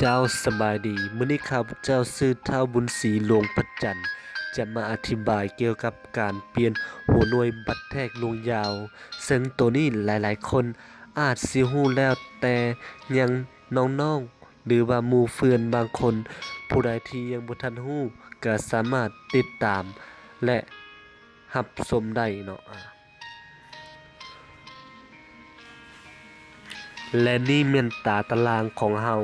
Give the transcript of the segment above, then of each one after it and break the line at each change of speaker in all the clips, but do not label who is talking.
เจ้าสบายดีมื้อนี้ข้าพเจ้าชื่อท้าวบุญศรีหลวงพระจันทร์จะมาอธิบายเกี่ยวกับการเปลี่ยนหัวหน่วยบัตรแทรกลงยาวซึ่งตัวนี้หลายๆคนอาจสิฮู้แล้วแต่ยังน้องๆหรือว่าหมู่เพื่อนบางคนผู้ใดที่ยังบ่ทันฮู้ก็สามารถติดตามและรับชมได้เนาะและนี่แม่นตารางของเฮา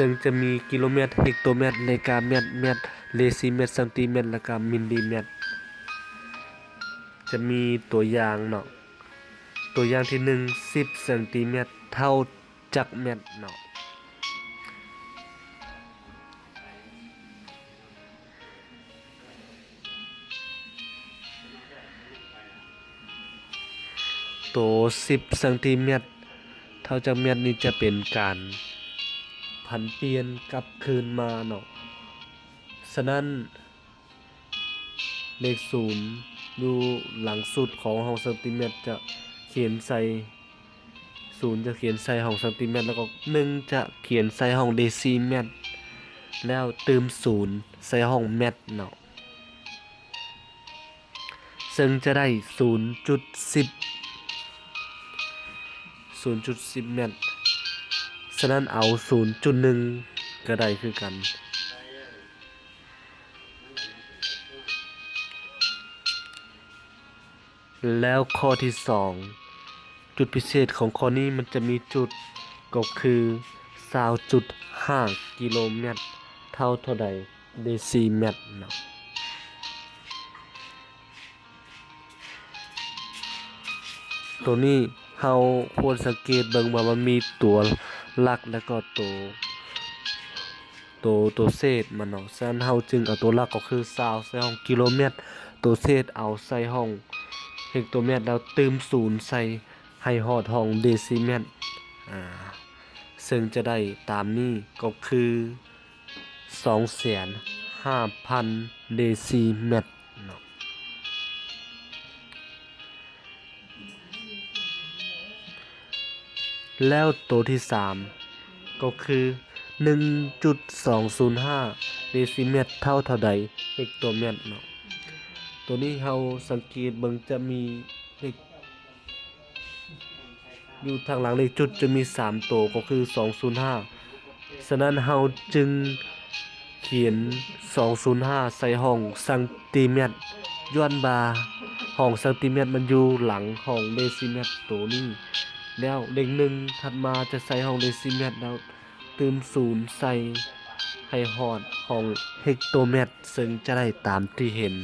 ซึ่งจะมีกิโลเมตรเฮกโตเมตรเลกาเมตรเมตรเดซิเมตรเซนติเมตรแล้วก็มิลลิเมตรจะมีตัวอย่างเนาะตัวอย่างที่1 10เซนติเมตรเท่าจักเมตรเนาะตัว10เซนติเมตรเท่าจักเมตรนี้จะเป็นการผันเปลี่ยนกลับคืนมาเนาะฉะนั้นเลข0อยู่หลังสุดของห้องเซนติเมตรจะเขียนใส่0จะเขียนใส่ห้องเซนติเมตรแล้วก็1จะเขียนใส่ห้องเดซิเมตรแล้วเติม0ใส่ห้องเมตรเนาะซึ่งจะได้ 0.10 เมตรฉะนั้นเอา 0.1 ก็ได้คือกันแล้วข้อที่2จุดพิเศษของข้อนี้มันจะมีจุดก็คือ 20.5 กิโลเมตรเท่าใดเดซิเมตรเนาะตัวนี้เฮาควรสังเกตเบิ่งว่ามันมีตัวหลักแล้วก็ตัวเศษมันเนาะฉะนั้นเฮาจึงเอาตัวหลักก็คือ20ใส่ห้องกิโลเมตรตัวเศษเอาใส่ห้องเฮกโตเมตรแล้วเติม0ใส่ให้ฮอดห้องเดซิเมตรซึ่งจะได้ตามนี้ก็คือ 2,500,000 เดซิเมตรเนาะแล้วตัวที่3ก็คือ 1.205 เดซิเมตรเท่าใดเฮกโตเมตรเนาะตัวนี้เฮาสังเกตเบิ่งจะมีเลขอยู่ทางหลังเลขจุดจะมี3ตัวก็คือ205ฉะนั้นเฮาจึงเขียน205ใส่ห้องเซนติเมตรย้อนบาห้องเซนติเมตรมันอยู่หลังห้องเดซิเมตรตัวนี้แล้วเลข1ถัดมาจะใส่ห้องเดซิเมตรแล้วเติม0ใส่ให้ฮอดห้องเฮกโตเมตรซึ่งจะได้ตามที่เห็น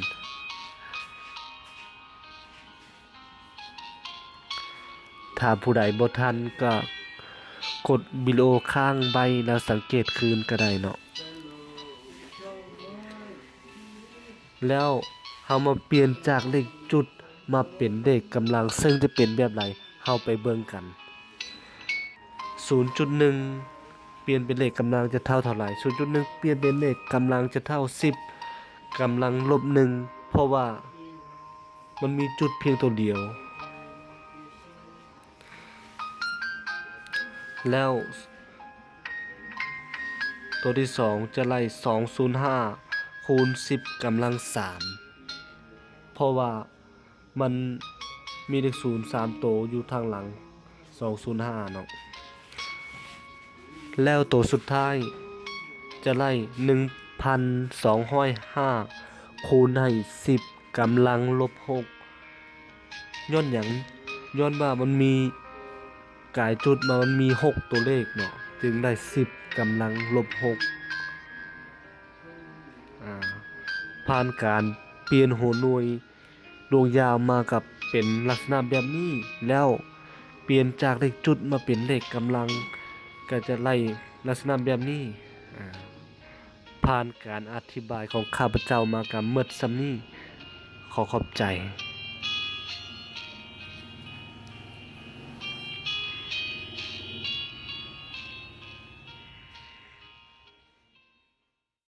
ถ้าผู้ใดบ่ทันก็กดวิดีโอค้างไว้แล้วสังเกตคืนก็ได้เนาะแล้วเฮามาเปลี่ยนจากเลขจุดมาเป็นเลขกำลังซึ่งจะเป็นแบบไหนเฮาไปเบิ่งกัน 0.1 เปลี่ยนเป็นเลขกำลังจะเท่าไหร่ 0.1 เปลี่ยนเป็นเลขกำลังจะเท่า10กำลังลบ1เพราะว่ามันมีจุดเพียงตัวเดียวแล้วตัวที่2จะไล่205คูณ10กำลัง3เพราะว่ามันมีเลข0 3ตัวอยู่ทางหลัง205เนาะแล้วตัวสุดท้ายจะไล่ 1,205 คูณให้10กำลังลบ6ย้อนหยังย้อนว่ามันมีกายจุดมามันมี6ตัวเลขเนาะจึงได้10กำลังลบ6ผ่านการเปลี่ยนหัวหน่วยดวงยาวมากับเป็นลักษณะแบบนี้แล้วเปลี่ยนจากเลขจุดมาเป็นเลขกำลังก็จะไล่ลักษณะแบบนี้ผ่านการอธิบายของข้าพเจ้ามากับเมิดซ้ำนี้ขอขอบใจ